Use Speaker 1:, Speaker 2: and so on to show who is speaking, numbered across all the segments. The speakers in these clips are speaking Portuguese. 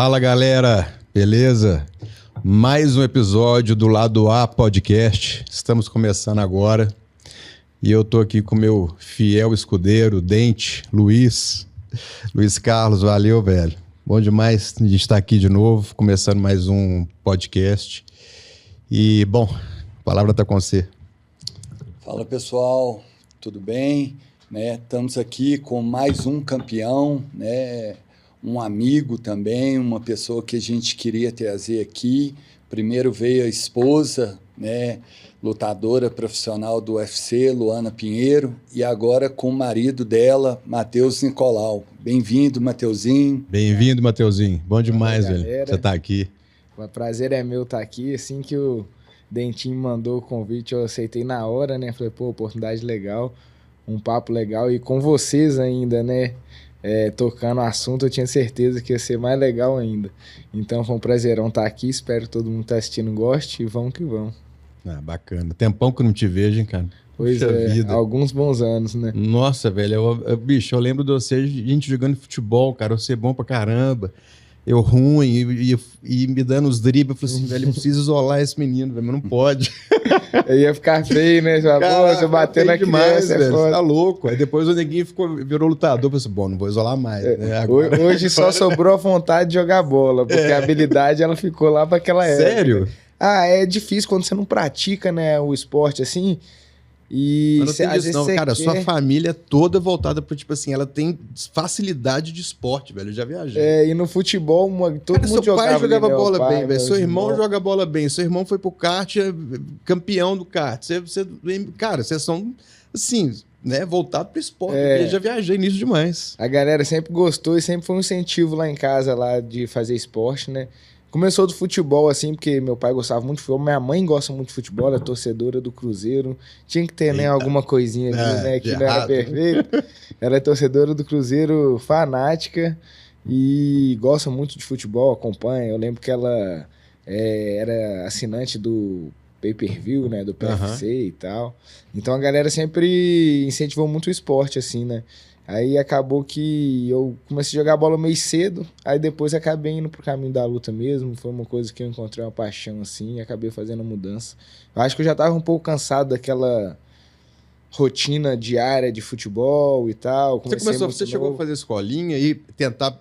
Speaker 1: Fala galera, beleza? Mais um episódio do Lado A Podcast. Estamos começando agora e eu tô aqui com meu fiel escudeiro, Dente, Luiz Carlos. Valeu, velho. Bom demais a gente estar aqui de novo, começando mais um podcast. E, bom, a palavra tá com você.
Speaker 2: Fala pessoal, tudo bem? Estamos aqui com mais um campeão, um amigo também, uma pessoa que a gente queria trazer aqui. Primeiro veio a esposa, lutadora profissional do UFC, Luana Pinheiro, e agora com o marido dela, Matheus Nicolau. Bem-vindo, Mateuzinho.
Speaker 1: Bem-vindo, Mateuzinho. Bom demais, velho, você tá aqui.
Speaker 3: O prazer é meu estar aqui. Assim que o Dentinho mandou o convite, eu aceitei na hora, né? Falei, pô, oportunidade legal, um papo legal. E com vocês ainda, né? Tocando o assunto, eu tinha certeza que ia ser mais legal ainda. Então foi um prazerão estar aqui. Espero que todo mundo que tá assistindo goste e vamos que vamos.
Speaker 1: Ah, bacana. Tempão que eu não te vejo, hein, cara?
Speaker 3: Pois
Speaker 1: Puxa
Speaker 3: é,
Speaker 1: vida.
Speaker 3: Alguns bons anos, né?
Speaker 1: Nossa, velho, bicho, eu lembro de você, a gente jogando futebol, cara, você bom pra caramba, eu ruim, e me dando os dribles, eu falei assim, velho, eu preciso isolar esse menino, velho, mas não pode.
Speaker 3: Eu ia ficar feio, né? Você bater na
Speaker 1: demais,
Speaker 3: criança,
Speaker 1: velho, você tá
Speaker 3: foda.
Speaker 1: louco. Aí depois o neguinho virou lutador, eu falei assim, bom, não vou isolar mais. Né? Agora...
Speaker 3: Hoje só sobrou a vontade de jogar bola, porque a habilidade ela ficou lá pra aquela época.
Speaker 1: Sério?
Speaker 3: Ah, é difícil quando você não pratica, né, o esporte assim. E
Speaker 1: Mas não tem
Speaker 3: às
Speaker 1: disso,
Speaker 3: vezes
Speaker 1: não,
Speaker 3: você
Speaker 1: cara,
Speaker 3: quer...
Speaker 1: sua família é toda voltada pro, tipo assim, ela tem facilidade de esporte, velho, eu já viajei.
Speaker 3: E no futebol, todo
Speaker 1: Cara,
Speaker 3: mundo
Speaker 1: seu pai jogava
Speaker 3: né?
Speaker 1: bola
Speaker 3: Pai,
Speaker 1: bem, velho. Seu irmão
Speaker 3: irmãos.
Speaker 1: joga bola bem. Seu irmão foi pro kart, campeão do kart. Cara, vocês são, assim, né, voltados pro esporte. Eu já viajei nisso demais.
Speaker 3: A galera sempre gostou e sempre foi um incentivo lá em casa lá de fazer esporte, né? Começou do futebol, assim, porque meu pai gostava muito de futebol, minha mãe gosta muito de futebol, é torcedora do Cruzeiro. Tinha que ter, né, alguma coisinha ali, né, que não era perfeito. Ela é torcedora do Cruzeiro, fanática, e gosta muito de futebol, acompanha. Eu lembro que ela era assinante do pay-per-view, né, do PFC e tal. Então a galera sempre incentivou muito o esporte, assim, né. Aí acabou que eu comecei a jogar bola meio cedo, aí depois acabei indo pro caminho da luta mesmo, foi uma coisa que eu encontrei uma paixão assim e acabei fazendo a mudança. Eu acho que eu já tava um pouco cansado daquela rotina diária de futebol e tal.
Speaker 1: Você chegou a fazer escolinha e tentar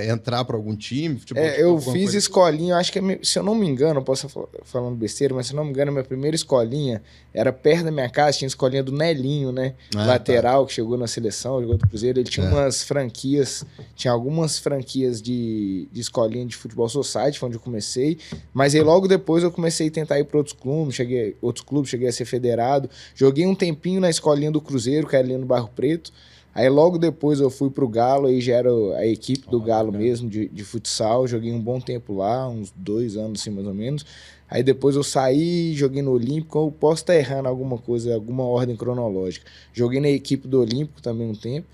Speaker 1: entrar para algum time? Futebol,
Speaker 3: eu fiz escolinha, acho que, se eu não me engano, eu posso estar falando besteira, mas se eu não me engano, a minha primeira escolinha era perto da minha casa, tinha a escolinha do Nelinho, né? Lateral, que chegou na seleção, jogou do Cruzeiro. Ele tinha umas franquias, tinha algumas franquias de escolinha de futebol society, foi onde eu comecei, mas aí logo depois eu comecei a tentar ir para outros clubes, cheguei a ser federado, joguei um tempinho na escolinha do Cruzeiro, que era ali no Bairro Preto. Aí logo depois eu fui pro Galo, aí já era a equipe do Galo mesmo, de futsal. Joguei um bom tempo lá, uns 2 anos assim mais ou menos. Aí depois eu saí, joguei no Olímpico. Eu posso estar errando alguma coisa, alguma ordem cronológica. Joguei na equipe do Olímpico também um tempo.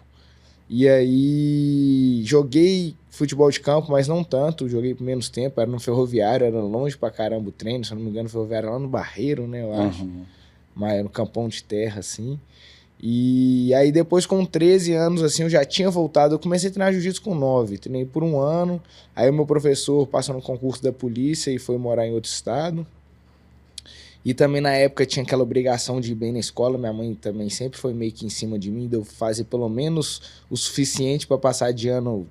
Speaker 3: E aí joguei futebol de campo, mas não tanto. Joguei por menos tempo, era no Ferroviário, era longe pra caramba o treino. Se eu não me engano, o Ferroviário era lá no Barreiro, né, eu acho. Mas no campão de terra, assim. E aí depois com 13 anos, assim, eu já tinha voltado. Eu comecei a treinar jiu-jitsu com 9, treinei por 1 ano. Aí o meu professor passou no concurso da polícia e foi morar em outro estado. E também na época tinha aquela obrigação de ir bem na escola. Minha mãe também sempre foi meio que em cima de mim, de eu fazer pelo menos o suficiente para passar de ano.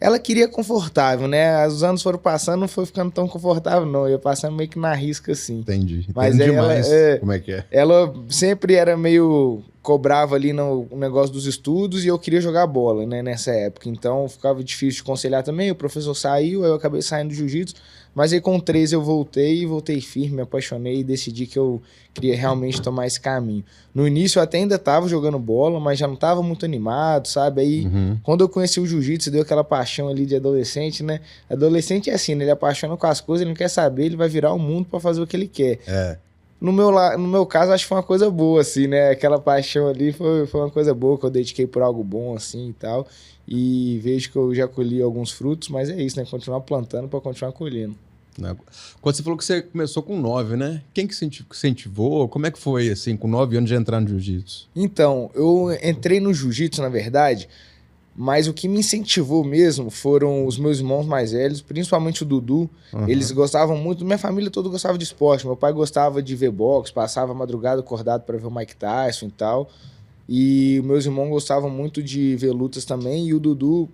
Speaker 3: Ela queria confortável, né? Os anos foram passando, não foi ficando tão confortável, não. Eu ia passando meio que na risca, assim.
Speaker 1: Entendi.
Speaker 3: Mas aí
Speaker 1: demais como é que é.
Speaker 3: Ela sempre era meio... cobrava ali no negócio dos estudos e eu queria jogar bola, né, nessa época. Então ficava difícil de conciliar também. O professor saiu, aí eu acabei saindo do jiu-jitsu. Mas aí com 13 eu voltei firme, me apaixonei e decidi que eu queria realmente tomar esse caminho. No início eu até ainda estava jogando bola, mas já não estava muito animado, sabe? Aí quando eu conheci o jiu-jitsu, deu aquela paixão ali de adolescente, né? Adolescente é assim, né? Ele apaixona com as coisas, ele não quer saber, ele vai virar o mundo para fazer o que ele quer. No meu caso, acho que foi uma coisa boa, assim, né? Aquela paixão ali foi uma coisa boa, que eu dediquei por algo bom, assim, e tal. E vejo que eu já colhi alguns frutos, mas é isso, né? Continuar plantando para continuar colhendo.
Speaker 1: Quando você falou que você começou com 9, né? Quem que incentivou? Como é que foi, assim, com 9 anos de entrar no jiu-jitsu?
Speaker 3: Então, eu entrei no jiu-jitsu, na verdade, Mas o que me incentivou mesmo foram os meus irmãos mais velhos, principalmente o Dudu. Eles gostavam muito, minha família toda gostava de esporte. Meu pai gostava de ver boxe, passava a madrugada acordado para ver o Mike Tyson e tal. E meus irmãos gostavam muito de ver lutas também. E o Dudu,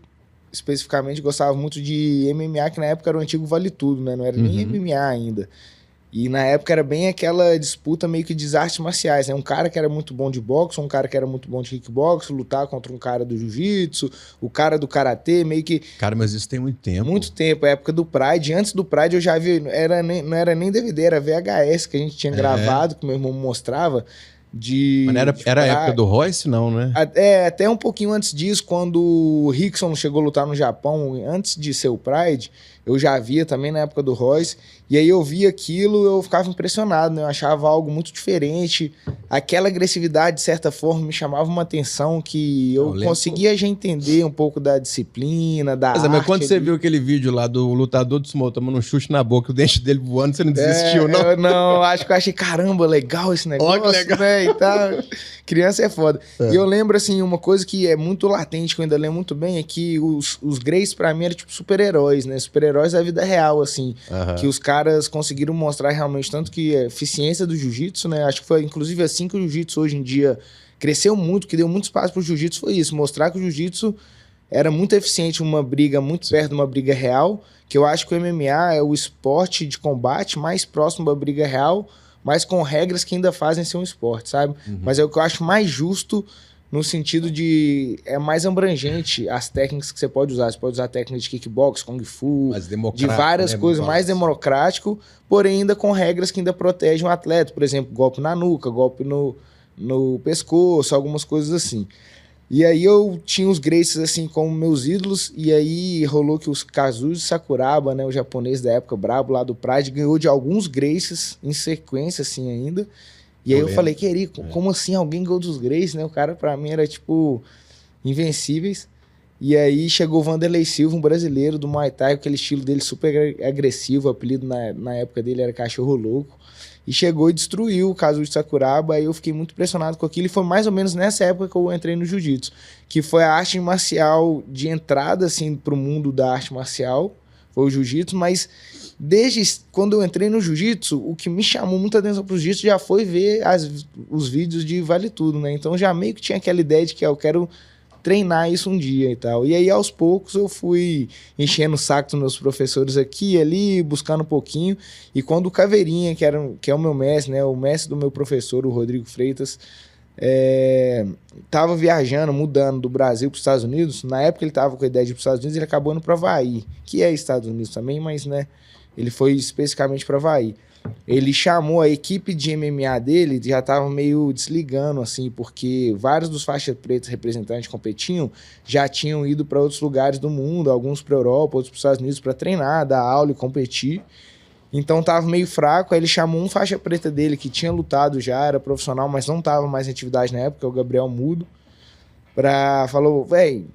Speaker 3: especificamente, gostava muito de MMA, que na época era o antigo Vale Tudo, né? Não era nem MMA ainda. E na época era bem aquela disputa meio que de artes marciais, né? Um cara que era muito bom de boxe, um cara que era muito bom de kickbox, lutar contra um cara do jiu-jitsu, o cara do karatê, meio que...
Speaker 1: Cara, mas isso tem muito tempo.
Speaker 3: Muito tempo, a época do Pride. Antes do Pride eu já vi, não era nem DVD, era VHS que a gente tinha gravado, que meu irmão mostrava.
Speaker 1: Mas era a época do Royce, não, né?
Speaker 3: Até um pouquinho antes disso, quando o Rickson chegou a lutar no Japão, antes de ser o Pride, eu já via também na época do Royce. E aí eu via aquilo, eu ficava impressionado, né? Eu achava algo muito diferente. Aquela agressividade, de certa forma, me chamava uma atenção que eu conseguia já entender um pouco da disciplina, da arte.
Speaker 1: Mas quando você viu aquele vídeo lá do lutador do sumo tomando um chute na boca, o dente dele voando, você não desistiu, não?
Speaker 3: Eu não, acho que eu achei, caramba, legal esse negócio,
Speaker 1: que legal.
Speaker 3: Né? E tal. Criança é foda. E eu lembro, assim, uma coisa que é muito latente, que eu ainda lembro muito bem, é que os Greys, pra mim, eram tipo super-heróis, né? Super-heróis da vida real, assim. Que os caras conseguiram mostrar realmente, tanto que a eficiência do jiu-jitsu, né? Acho que foi, inclusive, assim que o jiu-jitsu hoje em dia cresceu muito, que deu muito espaço pro jiu-jitsu, foi isso. Mostrar que o jiu-jitsu era muito eficiente, uma briga muito perto de uma briga real, que eu acho que o MMA é o esporte de combate mais próximo da briga real, mas com regras que ainda fazem ser um esporte, sabe? Mas é o que eu acho mais justo no sentido de... É mais abrangente as técnicas que você pode usar. Você pode usar técnicas de kickbox, kung fu, de várias coisas, mais democrático, porém ainda com regras que ainda protegem o atleta. Por exemplo, golpe na nuca, golpe no pescoço, algumas coisas assim. E aí eu tinha os Gracies assim como meus ídolos, e aí rolou que os Kazushi Sakuraba, né, o japonês da época brabo lá do Pride, ganhou de alguns Gracies em sequência assim ainda. E aí eu falei, Querico, como assim alguém ganhou dos Gracies, né? O cara pra mim era tipo invencíveis. E aí chegou o Vanderlei Silva, um brasileiro do Muay Thai, com aquele estilo dele super agressivo, o apelido na época dele era Cachorro Louco. E chegou e destruiu o Kazushi Sakuraba, aí eu fiquei muito impressionado com aquilo, e foi mais ou menos nessa época que eu entrei no jiu-jitsu, que foi a arte marcial de entrada, assim, pro mundo da arte marcial, foi o jiu-jitsu, mas desde quando eu entrei no jiu-jitsu, o que me chamou muita atenção pro jiu-jitsu já foi ver os vídeos de Vale Tudo, né? Então já meio que tinha aquela ideia de que eu quero treinar isso um dia e tal. E aí, aos poucos, eu fui enchendo o saco dos meus professores aqui e ali, buscando um pouquinho. E quando o Caveirinha, que é o meu mestre, né, o mestre do meu professor, o Rodrigo Freitas, tava viajando, mudando do Brasil para os Estados Unidos. Na época ele tava com a ideia de ir para os Estados Unidos, ele acabou indo para Havaí, que é Estados Unidos também, mas né, ele foi especificamente para Havaí. Ele chamou a equipe de MMA dele, já tava meio desligando, assim, porque vários dos faixas pretas representantes que competiam já tinham ido para outros lugares do mundo, alguns para Europa, outros para os Estados Unidos para treinar, dar aula e competir. Então tava meio fraco, aí ele chamou um faixa preta dele que tinha lutado já, era profissional, mas não tava mais em atividade na época, o Gabriel Mudo, falou, velho,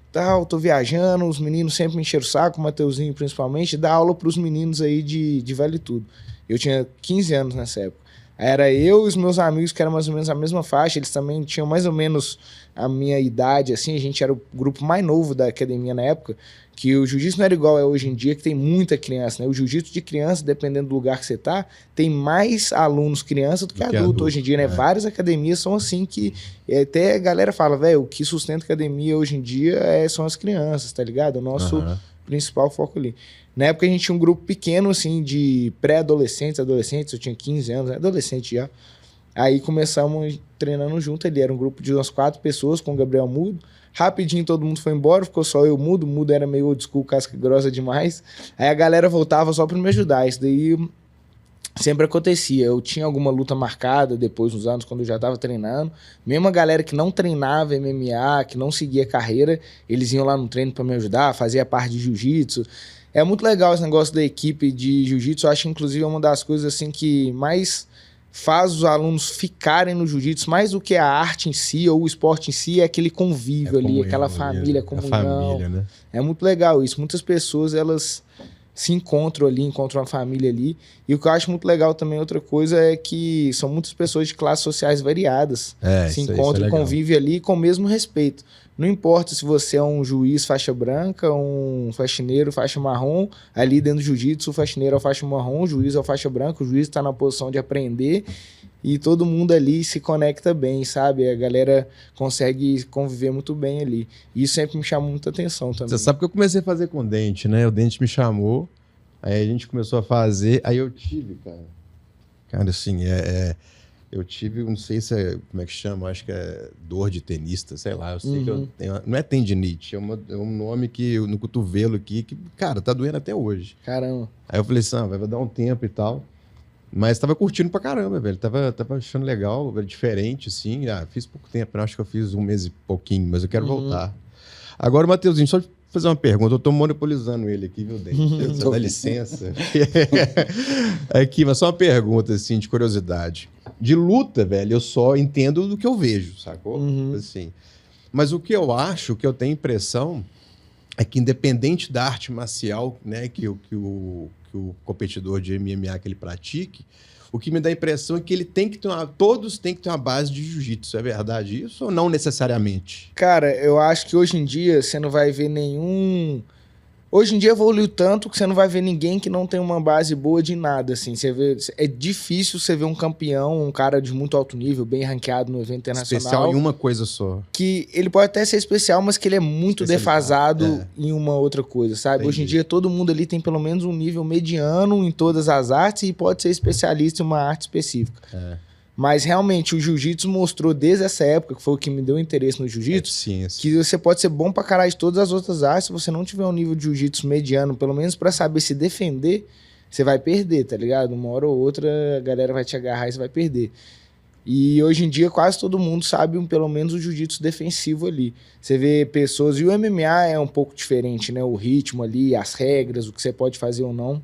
Speaker 3: tô viajando, os meninos sempre me encheram o saco, o Mateuzinho principalmente, dá aula pros meninos aí de Vale Tudo. Eu tinha 15 anos nessa época. Era eu e os meus amigos, que eram mais ou menos a mesma faixa, eles também tinham mais ou menos a minha idade, assim, a gente era o grupo mais novo da academia na época, que o jiu-jitsu não era igual é hoje em dia, que tem muita criança, né? O jiu-jitsu de criança, dependendo do lugar que você tá, tem mais alunos criança do que adulto hoje em dia, né? Várias academias são assim que até a galera fala, velho, o que sustenta a academia hoje em dia são as crianças, tá ligado? O nosso principal foco ali. Na época a gente tinha um grupo pequeno, assim, de pré-adolescentes, adolescentes, eu tinha 15 anos, adolescente já. Aí começamos treinando junto, ele era um grupo de umas 4 pessoas com o Gabriel Mudo. Rapidinho todo mundo foi embora, ficou só eu Mudo, o Mudo era meio old school, casca grossa demais. Aí a galera voltava só pra me ajudar, isso daí sempre acontecia. Eu tinha alguma luta marcada depois, nos anos, quando eu já tava treinando. Mesmo a galera que não treinava MMA, que não seguia carreira, eles iam lá no treino pra me ajudar, fazia parte de jiu-jitsu. É muito legal esse negócio da equipe de jiu-jitsu. Eu acho, inclusive, é uma das coisas assim que mais faz os alunos ficarem no jiu-jitsu, mais do que a arte em si ou o esporte em si, é aquele convívio ali, aquela família, comunhão.
Speaker 1: Família, né?
Speaker 3: É muito legal isso. Muitas pessoas, elas se encontram ali, encontram uma família ali. E o que eu acho muito legal também, outra coisa, é que são muitas pessoas de classes sociais variadas. Se encontram e convivem ali com o mesmo respeito. Não importa se você é um juiz faixa branca, um faxineiro faixa marrom, ali dentro do jiu-jitsu, o faxineiro é o faixa marrom, o juiz é o faixa branca, o juiz está na posição de aprender e todo mundo ali se conecta bem, sabe? A galera consegue conviver muito bem ali. E isso sempre me chamou muita atenção também.
Speaker 1: Você sabe que eu comecei a fazer com o Dente, né? O Dente me chamou, aí a gente começou a fazer, aí eu tive, cara, assim, eu tive, não sei se é, como é que chama, acho que é dor de tenista, sei lá, eu sei que eu tenho, não é tendinite, é um nome que no cotovelo aqui, que, cara, tá doendo até hoje.
Speaker 3: Caramba.
Speaker 1: Aí eu falei assim, vai dar um tempo e tal, mas tava curtindo pra caramba, velho, tava achando legal, velho, diferente, assim, fiz pouco tempo, acho que eu fiz um mês e pouquinho, mas eu quero voltar. Agora, Matheusinho, só fazer uma pergunta, eu tô monopolizando ele aqui, viu, Dente? Dá licença. Aqui, mas só uma pergunta, assim, de curiosidade. De luta, velho, eu só entendo do que eu vejo, sacou? Assim. Mas o que eu acho, o que eu tenho impressão, é que independente da arte marcial, né, que o competidor de MMA que ele pratique, o que me dá a impressão é que ele tem que ter todos têm que ter uma base de jiu-jitsu. É verdade isso ou não necessariamente?
Speaker 3: Cara, eu acho que hoje em dia você não vai ver nenhum... Hoje em dia evoluiu tanto que você não vai ver ninguém que não tem uma base boa de nada, assim. Você vê, é difícil você ver um campeão, um cara de muito alto nível, bem ranqueado no evento internacional.
Speaker 1: Especial em uma coisa só.
Speaker 3: Que ele pode até ser especial, mas que ele é muito defasado em uma outra coisa, sabe? Entendi. Hoje em dia todo mundo ali tem pelo menos um nível mediano em todas as artes e pode ser especialista em uma arte específica. Mas realmente o jiu-jitsu mostrou desde essa época, que foi o que me deu interesse no jiu-jitsu, que você pode ser bom pra caralho de todas as outras artes. Se você não tiver um nível de jiu-jitsu mediano, pelo menos pra saber se defender, você vai perder, tá ligado? Uma hora ou outra a galera vai te agarrar e você vai perder. E hoje em dia quase todo mundo sabe pelo menos o jiu-jitsu defensivo ali. Você vê pessoas... E o MMA é um pouco diferente, né? O ritmo ali, as regras, o que você pode fazer ou não.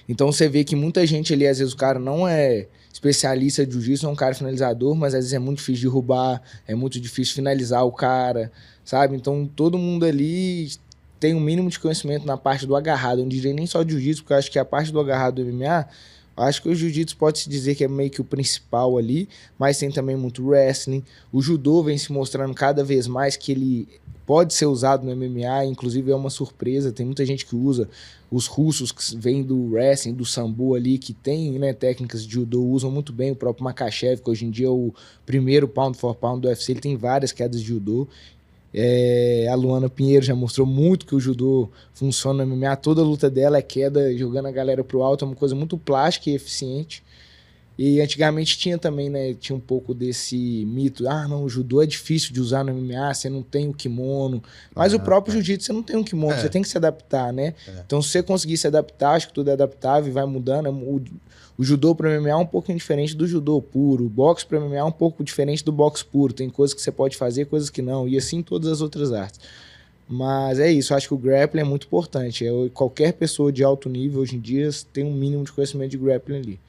Speaker 3: Então você vê que muita gente ali, às vezes o cara não é especialista de jiu-jitsu, é um cara finalizador, mas às vezes é muito difícil derrubar, é muito difícil finalizar o cara, sabe? Então todo mundo ali tem um mínimo de conhecimento na parte do agarrado. Eu não diria nem só de jiu-jitsu, porque eu acho que a parte do agarrado do MMA, eu acho que o jiu-jitsu pode-se dizer que é meio que o principal ali, mas tem também muito wrestling. O judô vem se mostrando cada vez mais que ele pode ser usado no MMA, inclusive é uma surpresa, tem muita gente que usa. Os russos que vêm do wrestling, do sambo ali, que tem, né, técnicas de judô, usam muito bem. O próprio Makhachev, que hoje em dia é o primeiro pound for pound do UFC, ele tem várias quedas de judô. A Luana Pinheiro já mostrou muito que o judô funciona no MMA. Toda a luta dela é queda, jogando a galera pro alto, é uma coisa muito plástica e eficiente. E antigamente tinha também, né, tinha um pouco desse mito, não, o judô é difícil de usar no MMA, você não tem o kimono. Mas o próprio jiu-jitsu, você não tem um kimono, você tem que se adaptar, né? Então, se você conseguir se adaptar, acho que tudo é adaptável e vai mudando. O judô para MMA é um pouquinho diferente do judô puro. O boxe para MMA é um pouco diferente do boxe puro. Tem coisas que você pode fazer, coisas que não. E assim todas as outras artes. Mas é isso, acho que o grappling é muito importante. Qualquer pessoa de alto nível hoje em dia tem um mínimo de conhecimento de grappling ali.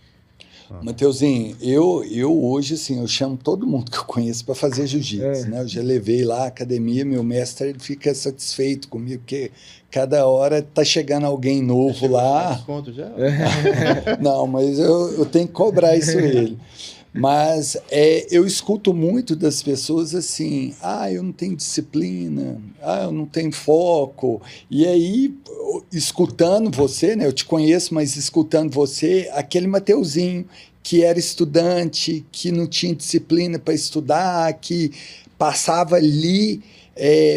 Speaker 2: Matheusinho, eu hoje, assim, eu chamo todo mundo que eu conheço para fazer jiu-jitsu, né? Eu já levei lá a academia, meu mestre ele fica satisfeito comigo, porque cada hora tá chegando alguém novo lá.
Speaker 1: Desconto já?
Speaker 2: Não, mas eu tenho que cobrar isso ele. Mas eu escuto muito das pessoas assim, eu não tenho disciplina, eu não tenho foco. E aí, escutando você, né, eu te conheço, mas escutando você, aquele Matheusinho que era estudante, que não tinha disciplina para estudar, que passava ali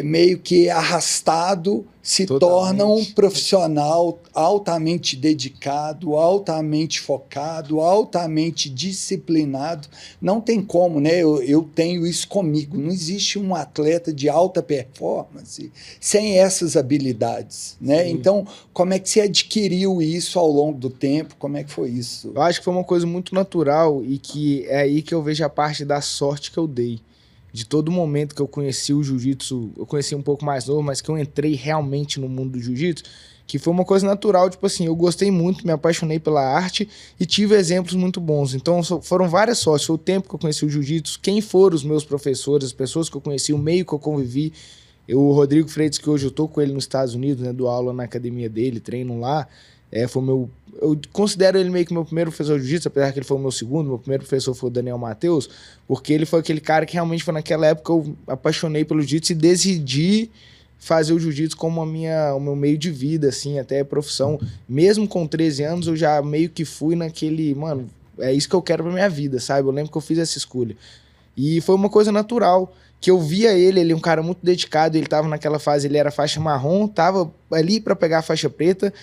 Speaker 2: meio que arrastado, se torna um profissional altamente dedicado, altamente focado, altamente disciplinado. Não tem como, né? Eu tenho isso comigo. Não existe um atleta de alta performance sem essas habilidades, né? Então, como é que você adquiriu isso ao longo do tempo? Como é que foi isso?
Speaker 3: Eu acho que foi uma coisa muito natural e que é aí que eu vejo a parte da sorte que eu dei. De todo momento que eu conheci o jiu-jitsu, eu conheci um pouco mais novo, mas que eu entrei realmente no mundo do jiu-jitsu, que foi uma coisa natural, tipo assim, eu gostei muito, me apaixonei pela arte e tive exemplos muito bons. Então foram várias sortes, foi o tempo que eu conheci o jiu-jitsu, quem foram os meus professores, as pessoas que eu conheci, o meio que eu convivi. O Rodrigo Freitas, que hoje eu tô com ele nos Estados Unidos, né, dou aula na academia dele, treino lá, Eu considero ele meio que meu primeiro professor de jiu-jitsu, apesar que ele foi o meu segundo. Meu primeiro professor foi o Daniel Matheus, porque ele foi aquele cara que realmente foi naquela época eu apaixonei pelo jiu-jitsu e decidi fazer o jiu-jitsu como o meu meio de vida, assim, até profissão. Mesmo com 13 anos, eu já meio que fui naquele, mano, é isso que eu quero pra minha vida, sabe? Eu lembro que eu fiz essa escolha. E foi uma coisa natural, que eu via ele é um cara muito dedicado, ele tava naquela fase, ele era faixa marrom, tava ali pra pegar a faixa preta.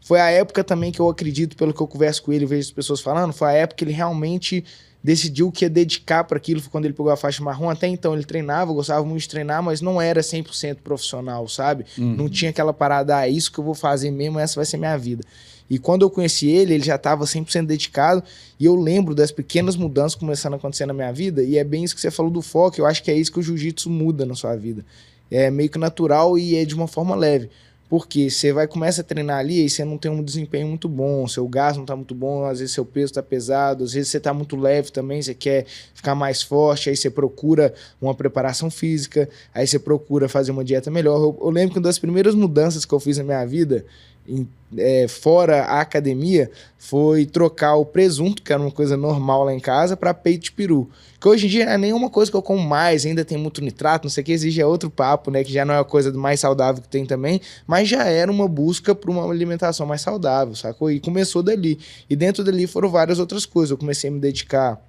Speaker 3: Foi a época também que eu acredito, pelo que eu converso com ele, vejo as pessoas falando, foi a época que ele realmente decidiu que ia dedicar para aquilo, foi quando ele pegou a faixa marrom. Até então ele treinava, gostava muito de treinar, mas não era 100% profissional, sabe? Não tinha aquela parada, isso que eu vou fazer mesmo, essa vai ser minha vida. E quando eu conheci ele já estava 100% dedicado, e eu lembro das pequenas mudanças começando a acontecer na minha vida, e é bem isso que você falou do foco, eu acho que é isso que o jiu-jitsu muda na sua vida. É meio que natural e é de uma forma leve. Porque você começa a treinar ali e você não tem um desempenho muito bom, seu gás não tá muito bom, às vezes seu peso tá pesado, às vezes você tá muito leve também, você quer ficar mais forte, aí você procura uma preparação física, aí você procura fazer uma dieta melhor. Eu lembro que uma das primeiras mudanças que eu fiz na minha vida, fora a academia, foi trocar o presunto, que era uma coisa normal lá em casa, para peito de peru. Que hoje em dia não é nenhuma coisa que eu como mais, ainda tem muito nitrato, não sei o que, exige outro papo, né? Que já não é a coisa mais saudável que tem também, mas já era uma busca por uma alimentação mais saudável, sacou? E começou dali. E dentro dali foram várias outras coisas. Eu comecei a me dedicar.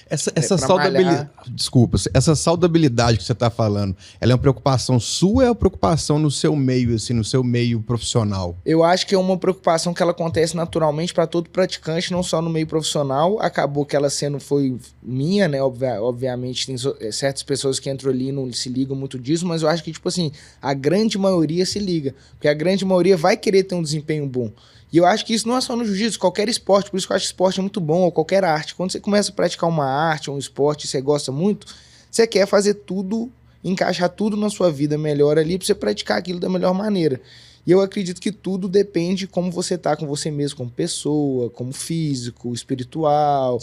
Speaker 1: Essa saudabilidade, desculpa, essa saudabilidade que você está falando, ela é uma preocupação sua ou é uma preocupação no seu meio, assim, no seu meio profissional?
Speaker 3: Eu acho que é uma preocupação que ela acontece naturalmente para todo praticante, não só no meio profissional. Acabou que ela foi minha, né? Obviamente tem certas pessoas que entram ali e não se ligam muito disso, mas eu acho que, tipo assim, a grande maioria se liga, porque a grande maioria vai querer ter um desempenho bom. E eu acho que isso não é só no jiu-jitsu, qualquer esporte, por isso que eu acho que esporte é muito bom, ou qualquer arte. Quando você começa a praticar uma arte, um esporte, você gosta muito, você quer fazer tudo, encaixar tudo na sua vida melhor ali, pra você praticar aquilo da melhor maneira. E eu acredito que tudo depende de como você tá com você mesmo, como pessoa, como físico, espiritual,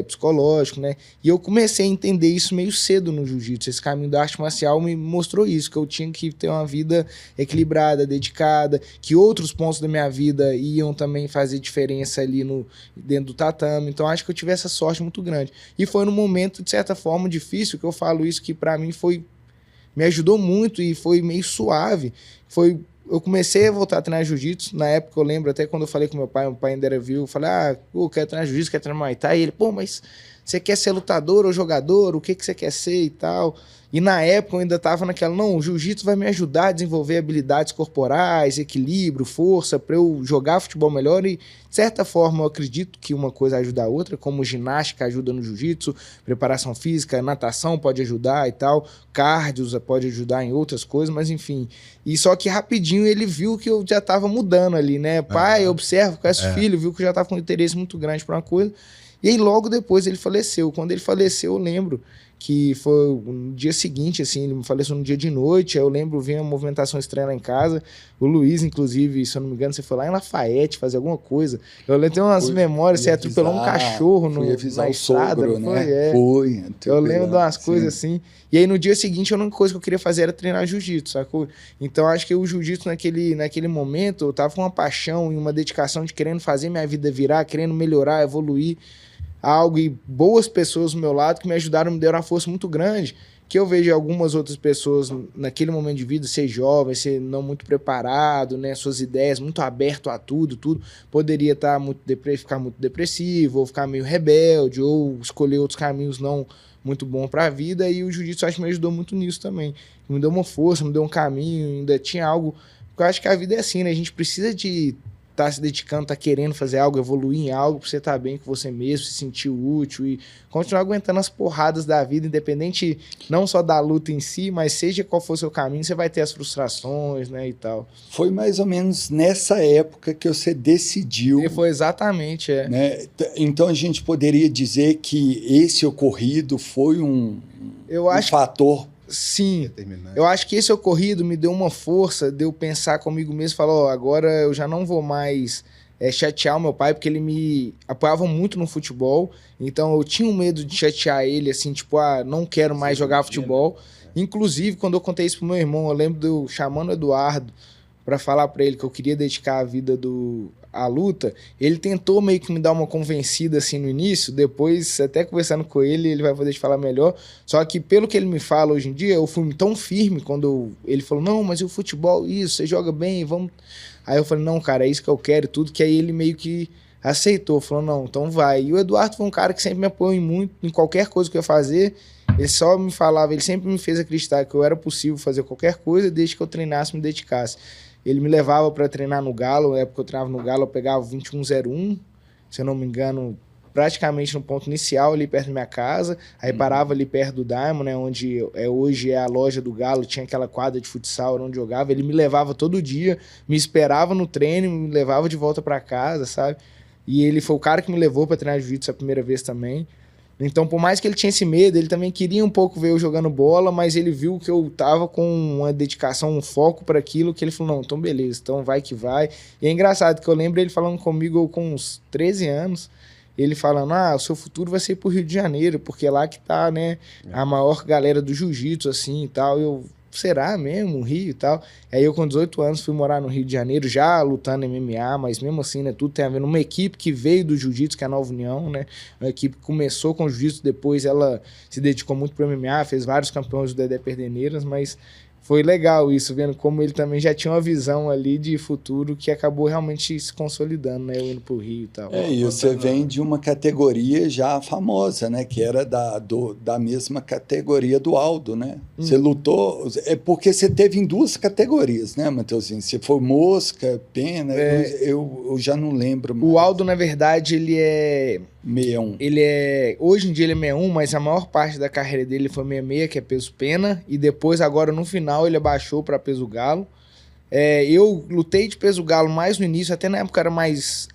Speaker 3: psicológico, né? E eu comecei a entender isso meio cedo no jiu-jitsu. Esse caminho da arte marcial me mostrou isso, que eu tinha que ter uma vida equilibrada, dedicada, que outros pontos da minha vida iam também fazer diferença ali dentro do tatame. Então acho que eu tive essa sorte muito grande. E foi num momento, de certa forma, difícil, que eu falo isso, que pra mim me ajudou muito e foi meio suave. Eu comecei a voltar a treinar jiu-jitsu. Na época, eu lembro até quando eu falei com meu pai ainda era vivo, eu falei, eu quero treinar jiu-jitsu, quero treinar Muay Thai. E ele, mas você quer ser lutador ou jogador? O que você quer ser e tal? E na época eu ainda tava naquela, não, o jiu-jitsu vai me ajudar a desenvolver habilidades corporais, equilíbrio, força, para eu jogar futebol melhor. E, de certa forma, eu acredito que uma coisa ajuda a outra, como ginástica ajuda no jiu-jitsu, preparação física, natação pode ajudar e tal, cardio pode ajudar em outras coisas, mas enfim. E só que rapidinho ele viu que eu já tava mudando ali, né? Pai, observa, conhece o filho, viu que eu já tava com um interesse muito grande para uma coisa. E aí logo depois ele faleceu. Quando ele faleceu, eu lembro que foi no dia seguinte, assim, ele me faleceu no dia de noite. Aí eu lembro, vi uma movimentação estranha lá em casa. O Luiz, inclusive, se eu não me engano, você foi lá em Lafayette fazer alguma coisa. Eu lembro, tem umas memórias, você atropelou um cachorro na estrada.
Speaker 2: Sogro, né?
Speaker 3: Eu lembro de umas coisas assim. E aí no dia seguinte, a única coisa que eu queria fazer era treinar jiu-jitsu, sacou? Então acho que o jiu-jitsu naquele momento, eu tava com uma paixão e uma dedicação de querendo fazer minha vida virar, querendo melhorar, evoluir algo, e boas pessoas do meu lado que me ajudaram, me deram uma força muito grande, que eu vejo algumas outras pessoas naquele momento de vida, ser jovem, ser não muito preparado, né, suas ideias, muito aberto a tudo, poderia ficar muito depressivo, ou ficar meio rebelde, ou escolher outros caminhos não muito bons para a vida, e o jiu-jitsu acho que me ajudou muito nisso também, me deu uma força, me deu um caminho, ainda tinha algo, porque eu acho que a vida é assim, né, a gente precisa de tá se dedicando, tá querendo fazer algo, evoluir em algo, pra você estar bem com você mesmo, se sentir útil e continuar aguentando as porradas da vida, independente não só da luta em si, mas seja qual for o seu caminho, você vai ter as frustrações, né, e tal.
Speaker 2: Foi mais ou menos nessa época que você decidiu...
Speaker 3: E foi exatamente,
Speaker 2: né? Então a gente poderia dizer que esse ocorrido foi um fator...
Speaker 3: Sim, eu acho que esse ocorrido me deu uma força de eu pensar comigo mesmo e falar, agora eu já não vou mais chatear o meu pai, porque ele me apoiava muito no futebol, então eu tinha um medo de chatear ele, assim, tipo, não quero mais jogar futebol. Inclusive, quando eu contei isso pro meu irmão, eu lembro de eu chamando o Eduardo, pra falar pra ele que eu queria dedicar a vida à luta, ele tentou meio que me dar uma convencida assim no início, depois até conversando com ele vai poder te falar melhor, só que pelo que ele me fala hoje em dia, eu fui tão firme quando ele falou, não, mas e o futebol, isso, você joga bem, vamos... Aí eu falei, não, cara, é isso que eu quero, tudo, que aí ele meio que aceitou, falou, não, então vai. E o Eduardo foi um cara que sempre me apoiou muito, em qualquer coisa que eu ia fazer, ele só me falava, ele sempre me fez acreditar que eu era possível fazer qualquer coisa, desde que eu treinasse, me dedicasse. Ele me levava para treinar no Galo, na época que eu treinava no Galo, eu pegava 21:01, se eu não me engano, praticamente no ponto inicial, ali perto da minha casa, aí parava ali perto do Diamond, né, onde hoje é a loja do Galo, tinha aquela quadra de futsal onde jogava, ele me levava todo dia, me esperava no treino, me levava de volta para casa, sabe? E ele foi o cara que me levou para treinar jiu-jitsu a primeira vez também. Então, por mais que ele tinha esse medo, ele também queria um pouco ver eu jogando bola, mas ele viu que eu tava com uma dedicação, um foco para aquilo, que ele falou, não, então beleza, então vai que vai. E é engraçado que eu lembro ele falando comigo com uns 13 anos, ele falando, o seu futuro vai ser pro Rio de Janeiro, porque é lá que tá, né, a maior galera do jiu-jitsu, assim, e tal. Eu, será mesmo, Rio e tal? Aí eu com 18 anos fui morar no Rio de Janeiro, já lutando MMA, mas mesmo assim, né, tudo tem a ver numa equipe que veio do jiu-jitsu, que é a Nova União, né, uma equipe que começou com jiu-jitsu, depois ela se dedicou muito pro MMA, fez vários campeões do Dedé Perdeneiras, mas foi legal isso, vendo como ele também já tinha uma visão ali de futuro que acabou realmente se consolidando, né, eu indo pro Rio e tal.
Speaker 2: E você vem de uma categoria já famosa, né, que era da mesma categoria do Aldo, né? Você lutou, é porque você teve em duas categorias, né, Matheusinho? Você foi mosca, pena, eu já não lembro mais.
Speaker 3: O Aldo, na verdade, ele é...
Speaker 2: 61.
Speaker 3: Hoje em dia ele é 61, mas a maior parte da carreira dele foi 66, que é peso pena, e depois, agora no final, ele abaixou para peso galo. Eu lutei de peso galo mais no início, até na época era mais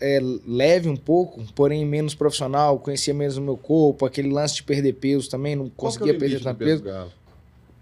Speaker 3: leve um pouco, porém menos profissional, conhecia menos o meu corpo, aquele lance de perder peso também, não conseguia perder tanto peso.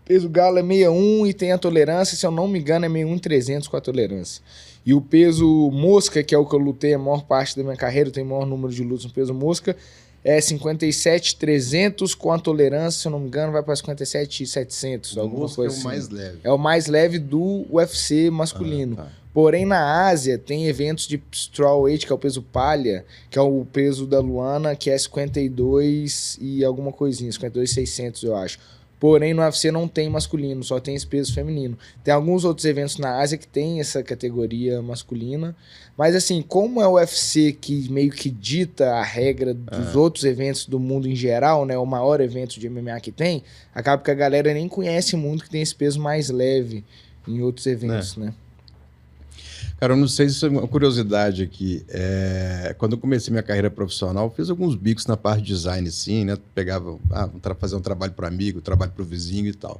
Speaker 3: Peso galo é 61 e tem a tolerância, se eu não me engano, é 61.300 com a tolerância. E o peso mosca, que é o que eu lutei a maior parte da minha carreira, eu tenho o maior número de lutas no peso mosca, é 57.300 com a tolerância, se eu não me engano, vai para 57.700. Alguma coisa assim.
Speaker 1: É o mais leve.
Speaker 3: É o mais leve do UFC masculino.
Speaker 1: Tá.
Speaker 3: Porém, na Ásia, tem eventos de strawweight, que é o peso palha, que é o peso da Luana, que é 52 e alguma coisinha, 52.600, eu acho. Porém, no UFC não tem masculino, só tem esse peso feminino. Tem alguns outros eventos na Ásia que tem essa categoria masculina. Mas, assim, como é o UFC que meio que dita a regra dos outros eventos do mundo em geral, né? O maior evento de MMA que tem, acaba que a galera nem conhece muito que tem esse peso mais leve em outros eventos, né?
Speaker 1: Cara, eu não sei se isso é uma curiosidade aqui. Quando eu comecei minha carreira profissional, eu fiz alguns bicos na parte de design, assim, né? Pegava, fazer um trabalho para amigo, trabalho para o vizinho e tal.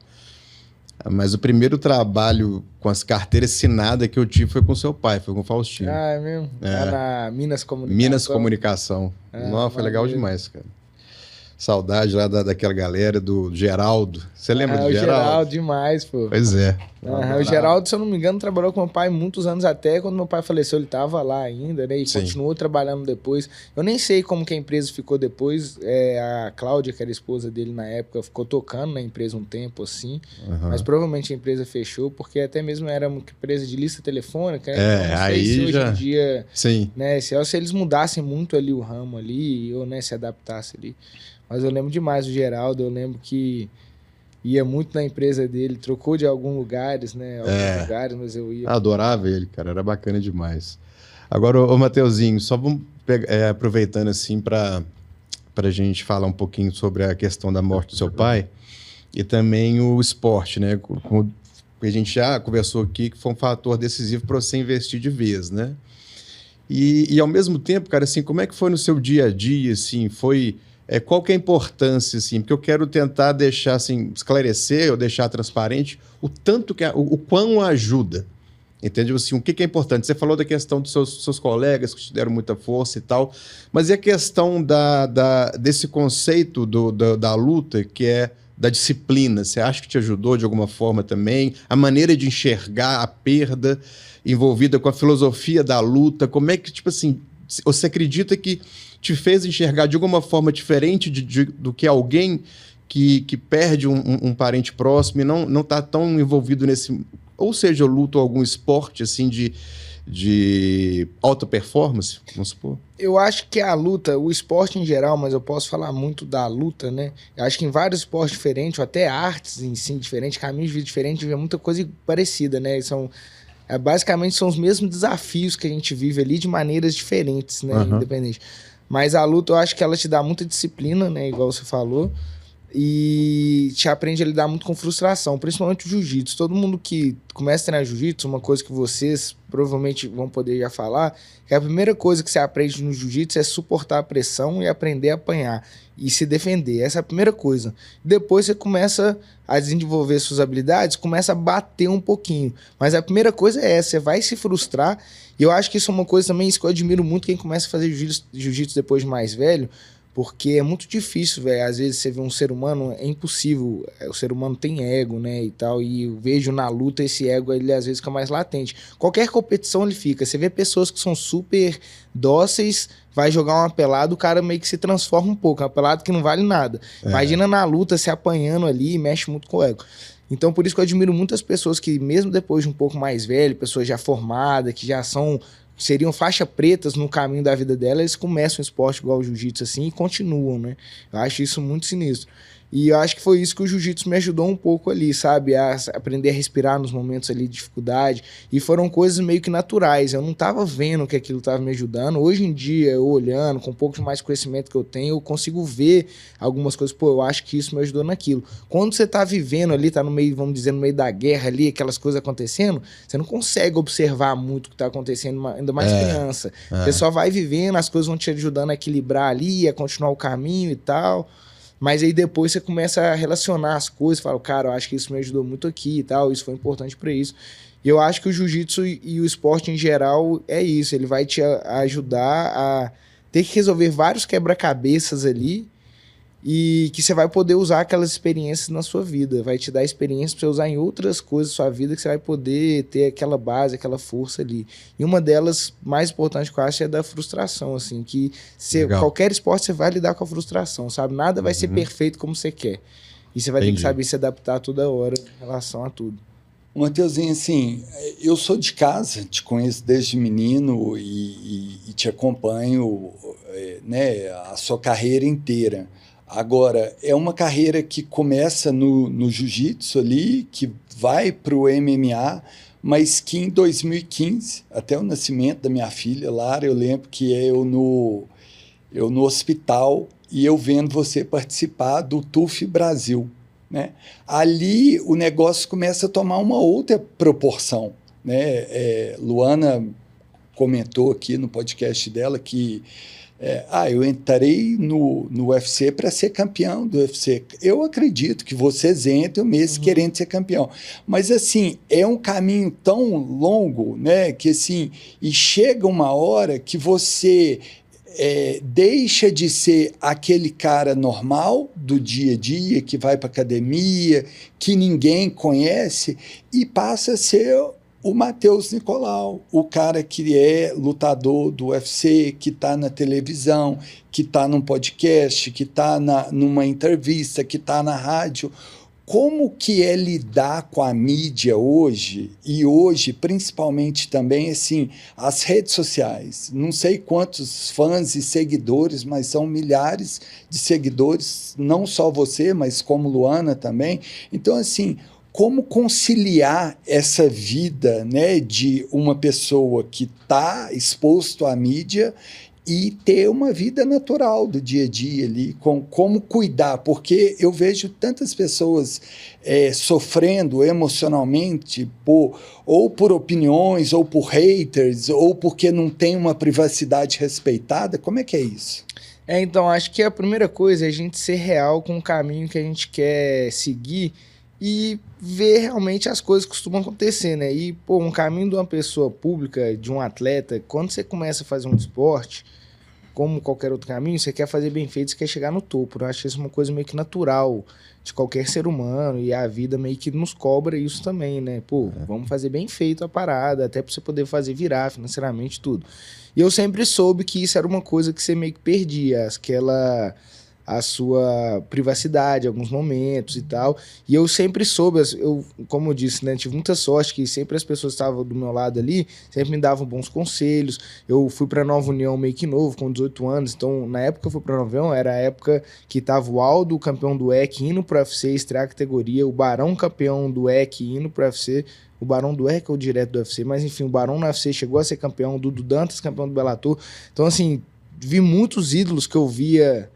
Speaker 1: Mas o primeiro trabalho com as carteiras assinadas que eu tive foi com seu pai, foi com o Faustino.
Speaker 3: É mesmo? Lá na Minas Comunicação.
Speaker 1: Minas Comunicação. Nossa, foi legal demais, cara. Saudade lá daquela galera, do Geraldo. Você lembra do Geraldo?
Speaker 3: O Geraldo demais, pô.
Speaker 1: Pois é.
Speaker 3: O Geraldo, se eu não me engano, trabalhou com meu pai muitos anos até. Quando meu pai faleceu, ele tava lá ainda, né? E continuou trabalhando depois. Eu nem sei como que a empresa ficou depois. A Cláudia, que era a esposa dele na época, ficou tocando na empresa um tempo, assim. Mas provavelmente a empresa fechou, porque até mesmo era uma empresa de lista telefônica. Né? Então,
Speaker 1: aí
Speaker 3: se
Speaker 1: já...
Speaker 3: hoje em dia...
Speaker 1: Sim.
Speaker 3: Né, se eles mudassem muito ali o ramo ali, ou né, se adaptassem ali... Mas eu lembro demais do Geraldo, eu lembro que ia muito na empresa dele, trocou de alguns lugares, né? Lugares, mas eu ia.
Speaker 1: Adorava ele, cara, era bacana demais. Agora, ô Matheusinho, só vamos aproveitando assim para a gente falar um pouquinho sobre a questão da morte do seu pai e também o esporte, né? A gente já conversou aqui que foi um fator decisivo para você investir de vez, né? E ao mesmo tempo, cara, assim, como é que foi no seu dia a dia, assim, foi... qual que é a importância, assim? Porque eu quero tentar deixar, assim, esclarecer ou deixar transparente o tanto que... o quão ajuda, entendeu? Assim, o que é importante? Você falou da questão dos seus colegas que te deram muita força e tal, mas e a questão desse conceito da luta, que é da disciplina? Você acha que te ajudou de alguma forma também? A maneira de enxergar a perda envolvida com a filosofia da luta, como é que, tipo assim, você acredita que te fez enxergar de alguma forma diferente do que alguém que perde um parente próximo e não está tão envolvido Ou seja, eu luto algum esporte assim de alta performance, vamos supor?
Speaker 3: Eu acho que a luta, o esporte em geral, mas eu posso falar muito da luta, né? Eu acho que em vários esportes diferentes, ou até artes em si diferentes, caminhos de vida diferentes, é muita coisa parecida, né? Basicamente são os mesmos desafios que a gente vive ali de maneiras diferentes, né? Independente. Mas a luta, eu acho que ela te dá muita disciplina, né? Igual você falou. E te aprende a lidar muito com frustração, principalmente o jiu-jitsu. Todo mundo que começa a treinar jiu-jitsu, uma coisa que vocês provavelmente vão poder já falar, que a primeira coisa que você aprende no jiu-jitsu é suportar a pressão e aprender a apanhar e se defender. Essa é a primeira coisa. Depois você começa a desenvolver suas habilidades, começa a bater um pouquinho. Mas a primeira coisa é essa, você vai se frustrar. E eu acho que isso é uma coisa também, isso que eu admiro muito quem começa a fazer jiu-jitsu depois de mais velho, porque é muito difícil, velho. Às vezes você vê um ser humano, é impossível. O ser humano tem ego, né, e tal. E eu vejo na luta esse ego, ele às vezes fica mais latente. Qualquer competição ele fica. Você vê pessoas que são super dóceis, vai jogar uma pelada, o cara meio que se transforma um pouco. É uma pelada que não vale nada. Imagina na luta, se apanhando ali, mexe muito com o ego. Então, por isso que eu admiro muitas pessoas que, mesmo depois de um pouco mais velho, pessoas já formadas, que já seriam faixa pretas no caminho da vida dela, eles começam o esporte igual o jiu-jitsu assim e continuam, né? Eu acho isso muito sinistro. E eu acho que foi isso que o jiu-jitsu me ajudou um pouco ali, sabe? A aprender a respirar nos momentos ali de dificuldade. E foram coisas meio que naturais. Eu não estava vendo que aquilo estava me ajudando. Hoje em dia, eu olhando, com um pouco mais conhecimento que eu tenho, eu consigo ver algumas coisas. Pô, eu acho que isso me ajudou naquilo. Quando você está vivendo ali, está no meio, vamos dizer, no meio da guerra ali, aquelas coisas acontecendo, você não consegue observar muito o que está acontecendo, ainda mais criança. Você só vai vivendo, as coisas vão te ajudando a equilibrar ali, a continuar o caminho e tal. Mas aí depois você começa a relacionar as coisas, fala, cara, eu acho que isso me ajudou muito aqui e tal, isso foi importante para isso. E eu acho que o jiu-jitsu e o esporte em geral é isso, ele vai te ajudar a ter que resolver vários quebra-cabeças ali e que você vai poder usar aquelas experiências na sua vida, vai te dar experiência para você usar em outras coisas da sua vida que você vai poder ter aquela base, aquela força ali. E uma delas, mais importante que eu acho, é da frustração, assim, que qualquer esporte você vai lidar com a frustração, sabe? Nada vai ser perfeito como você quer. E você vai ter que saber se adaptar toda hora em relação a tudo.
Speaker 2: Mateuzinho, assim, eu sou de casa, te conheço desde menino e te acompanho, né, a sua carreira inteira. Agora, é uma carreira que começa no jiu-jitsu ali, que vai para o MMA, mas que em 2015, até o nascimento da minha filha, Lara, eu lembro que eu no hospital e eu vendo você participar do TUF Brasil, né? Ali o negócio começa a tomar uma outra proporção, né? Luana comentou aqui no podcast dela que eu entrei no UFC para ser campeão do UFC. Eu acredito que vocês entram mesmo querendo ser campeão. Mas, assim, é um caminho tão longo, né? Que, assim, e chega uma hora que você deixa de ser aquele cara normal do dia a dia, que vai para academia, que ninguém conhece, e passa a ser o Matheus Nicolau, o cara que é lutador do UFC, que está na televisão, que está num podcast, que está numa entrevista, que está na rádio. Como que é lidar com a mídia hoje, e hoje, principalmente também, assim, as redes sociais? Não sei quantos fãs e seguidores, mas são milhares de seguidores, não só você, mas como Luana também. Então, assim, como conciliar essa vida, né, de uma pessoa que está exposto à mídia e ter uma vida natural do dia a dia ali, como cuidar, porque eu vejo tantas pessoas sofrendo emocionalmente ou por opiniões, ou por haters, ou porque não tem uma privacidade respeitada. Como é que é isso?
Speaker 3: Então, acho que a primeira coisa é a gente ser real com o caminho que a gente quer seguir e ver realmente as coisas que costumam acontecer, né? E, um caminho de uma pessoa pública, de um atleta, quando você começa a fazer um esporte, como qualquer outro caminho, você quer fazer bem feito, você quer chegar no topo. Eu acho que isso é uma coisa meio que natural de qualquer ser humano, e a vida meio que nos cobra isso também, né? Vamos fazer bem feito a parada, até pra você poder fazer virar financeiramente tudo. E eu sempre soube que isso era uma coisa que você meio que perdia, a sua privacidade em alguns momentos e tal. E eu sempre soube, como eu disse, né, tive muita sorte que sempre as pessoas que estavam do meu lado ali sempre me davam bons conselhos. Eu fui para Nova União meio que novo, com 18 anos, então na época que eu fui para Nova União, era a época que tava o Aldo, campeão do EC, indo pro UFC, estrear a categoria, o Barão, campeão do EC, indo pro UFC, o Barão do EC ou direto do UFC, mas enfim, o Barão no UFC chegou a ser campeão, o Dudu Dantas, campeão do Bellator. Então assim, vi muitos ídolos que eu via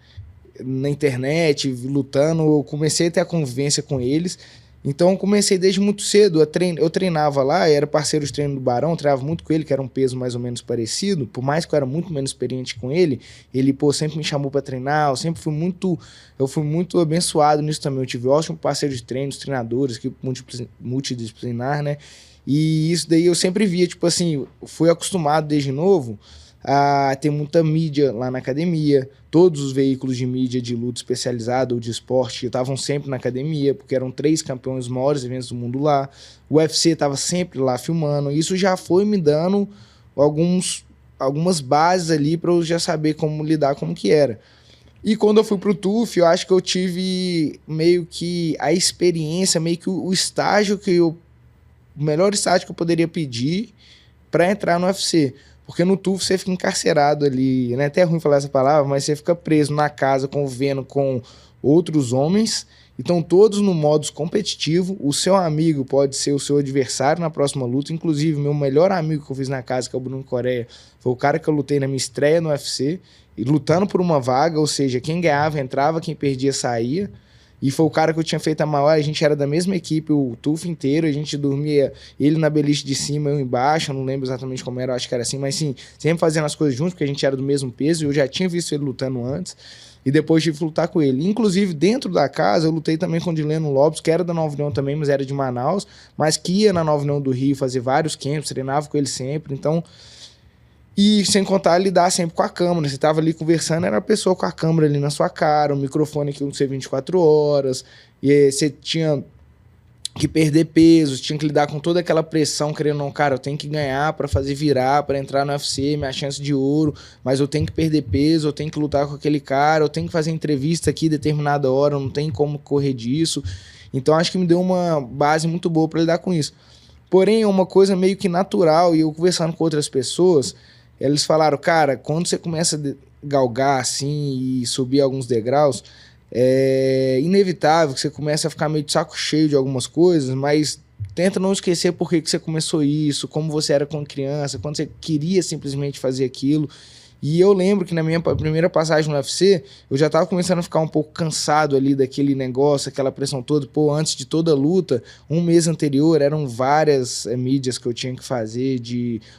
Speaker 3: na internet, lutando, eu comecei a ter a convivência com eles, então eu comecei desde muito cedo, eu treinava lá, era parceiro de treino do Barão, treinava muito com ele, que era um peso mais ou menos parecido, por mais que eu era muito menos experiente com ele, sempre me chamou para treinar, eu fui muito abençoado nisso também, eu tive ótimo parceiro de treino, os treinadores, equipe multidisciplinar, né, e isso daí eu sempre via, tipo assim, fui acostumado desde novo a ter muita mídia lá na academia, todos os veículos de mídia de luta especializada ou de esporte estavam sempre na academia, porque eram 3 campeões, os maiores eventos do mundo lá, o UFC estava sempre lá filmando, isso já foi me dando algumas bases ali para eu já saber como lidar, como que era. E quando eu fui pro TUF, eu acho que eu tive meio que a experiência, meio que o estágio o melhor estágio que eu poderia pedir para entrar no UFC. Porque no TUF você fica encarcerado ali, né? Até é ruim falar essa palavra, mas você fica preso na casa convivendo com outros homens, então todos no modo competitivo. O seu amigo pode ser o seu adversário na próxima luta. Inclusive, meu melhor amigo que eu fiz na casa, que é o Bruno Coreia, foi o cara que eu lutei na minha estreia no UFC, e lutando por uma vaga, ou seja, quem ganhava entrava, quem perdia saía. E foi o cara que eu tinha feito a maior, a gente era da mesma equipe o TUF inteiro, a gente dormia, ele na beliche de cima, eu embaixo, eu não lembro exatamente como era, eu acho que era assim, mas sim, sempre fazendo as coisas juntos, porque a gente era do mesmo peso, e eu já tinha visto ele lutando antes, e depois tive que lutar com ele. Inclusive, dentro da casa, eu lutei também com o Dileno Lopes, que era da Nova União também, mas era de Manaus, mas que ia na Nova União do Rio fazer vários camps, treinava com ele sempre, então... E sem contar lidar sempre com a câmera. Você estava ali conversando, era a pessoa com a câmera ali na sua cara, o microfone que não ser 24 horas, e aí você tinha que perder peso, tinha que lidar com toda aquela pressão, querendo ou não, cara, eu tenho que ganhar para fazer virar, para entrar no UFC, minha chance de ouro, mas eu tenho que perder peso, eu tenho que lutar com aquele cara, eu tenho que fazer entrevista aqui determinada hora, eu não tenho como correr disso. Então acho que me deu uma base muito boa para lidar com isso. Porém, é uma coisa meio que natural, e eu conversando com outras pessoas, eles falaram, cara, quando você começa a galgar assim e subir alguns degraus, é inevitável que você comece a ficar meio de saco cheio de algumas coisas, mas tenta não esquecer por que você começou isso, como você era quando criança, quando você queria simplesmente fazer aquilo. E eu lembro que na minha primeira passagem no UFC, eu já estava começando a ficar um pouco cansado ali daquele negócio, aquela pressão toda. Pô, antes de toda a luta, um mês anterior, eram várias mídias que eu tinha que fazer,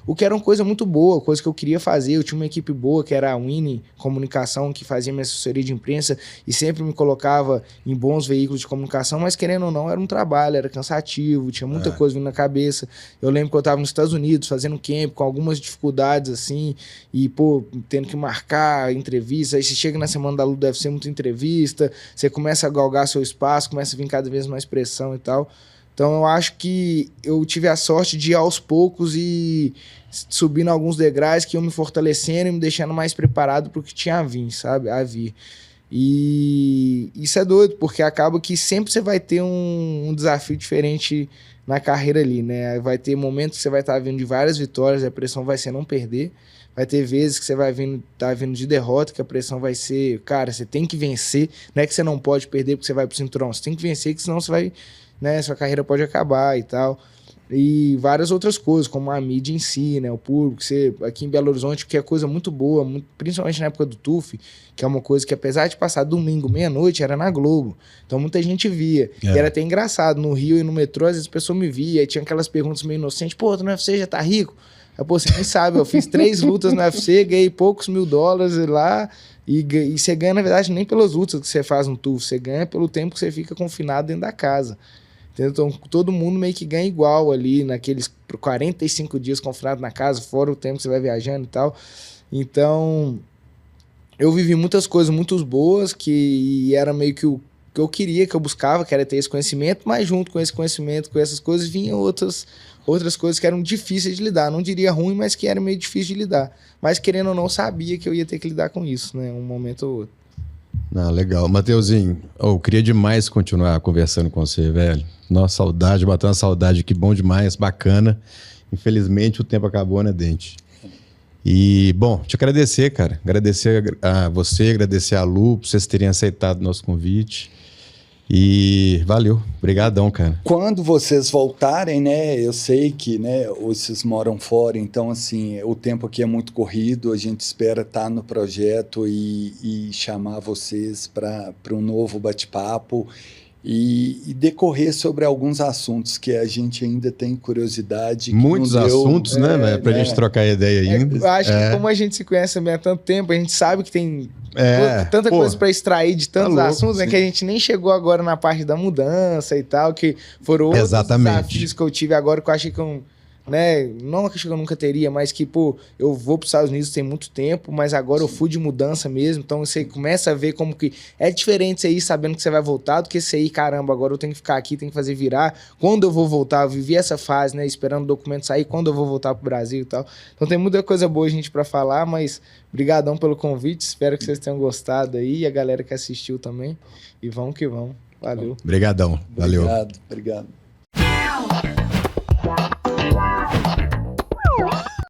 Speaker 3: o que era uma coisa muito boa, coisa que eu queria fazer. Eu tinha uma equipe boa, que era a Winnie Comunicação, que fazia minha assessoria de imprensa e sempre me colocava em bons veículos de comunicação, mas querendo ou não, era um trabalho, era cansativo, tinha muita coisa vindo na cabeça. Eu lembro que eu estava nos Estados Unidos, fazendo camp, com algumas dificuldades, assim, e, pô, tendo que marcar entrevista, aí você chega na semana da luta, deve ser muita entrevista, você começa a galgar seu espaço, começa a vir cada vez mais pressão e tal. Então eu acho que eu tive a sorte de ir aos poucos e subindo alguns degraus que iam me fortalecendo e me deixando mais preparado para o que tinha a vir, sabe? A vir. E isso é doido, porque acaba que sempre você vai ter um desafio diferente na carreira ali, né? Vai ter momentos que você vai estar vindo de várias vitórias, a pressão vai ser não perder. Vai ter vezes que você vai tá vindo de derrota, que a pressão vai ser, cara, você tem que vencer, não é que você não pode perder porque você vai pro cinturão, você tem que vencer, que senão você vai, né, sua carreira pode acabar e tal. E várias outras coisas, como a mídia em si, né, o público, você, aqui em Belo Horizonte, que é coisa muito boa, principalmente na época do TUF, que é uma coisa que apesar de passar domingo, meia-noite, era na Globo, então muita gente via, e era até engraçado, no Rio e no metrô, às vezes a pessoa me via, e tinha aquelas perguntas meio inocentes, pô, tu no UFC já tá rico? Pô, você nem sabe, eu fiz 3 lutas no UFC, ganhei poucos $1.000 lá, e você ganha, na verdade, nem pelas lutas que você faz no TUF, você ganha pelo tempo que você fica confinado dentro da casa. Entendeu? Então, todo mundo meio que ganha igual ali, naqueles 45 dias confinado na casa, fora o tempo que você vai viajando e tal. Então, eu vivi muitas coisas muito boas, que era meio que o que eu queria, que eu buscava, que era ter esse conhecimento, mas junto com esse conhecimento, com essas coisas, vinham outras coisas que eram difíceis de lidar. Não diria ruim, mas que era meio difícil de lidar. Mas, querendo ou não, sabia que eu ia ter que lidar com isso, né? Um momento ou outro.
Speaker 1: Não, legal. Mateuzinho, eu queria demais continuar conversando com você, velho. Nossa, saudade, bateu uma saudade, que bom demais, bacana. Infelizmente o tempo acabou, né, Dente? E, bom, te agradecer, cara. Agradecer a você, agradecer a Lu por vocês terem aceitado o nosso convite. E valeu, brigadão, cara.
Speaker 2: Quando vocês voltarem, né, eu sei que, né, vocês moram fora, então, assim, o tempo aqui é muito corrido, a gente espera estar no projeto e chamar vocês para um novo bate-papo e decorrer sobre alguns assuntos que a gente ainda tem curiosidade.
Speaker 1: Muitos assuntos, né, velho, pra gente trocar ideia ainda.
Speaker 3: Eu acho que como a gente se conhece também há tanto tempo, a gente sabe que tem tanta coisa para extrair de tantos assuntos, né, que a gente nem chegou agora na parte da mudança e tal, que foram outros desafios que eu tive agora que eu achei que eu, né, não acho que eu nunca teria, mas que, pô, eu vou para os Estados Unidos tem muito tempo, mas agora eu fui de mudança mesmo, então você começa a ver como que é diferente você ir sabendo que você vai voltar do que você ir, caramba, agora eu tenho que ficar aqui, tenho que fazer virar, quando eu vou voltar, eu vivi essa fase, né, esperando o documento sair, quando eu vou voltar pro Brasil e tal, então tem muita coisa boa, gente, para falar, mas brigadão pelo convite, espero que vocês tenham gostado aí, e a galera que assistiu também, e vamos que vamos, valeu.
Speaker 1: Obrigadão, valeu.
Speaker 2: Obrigado.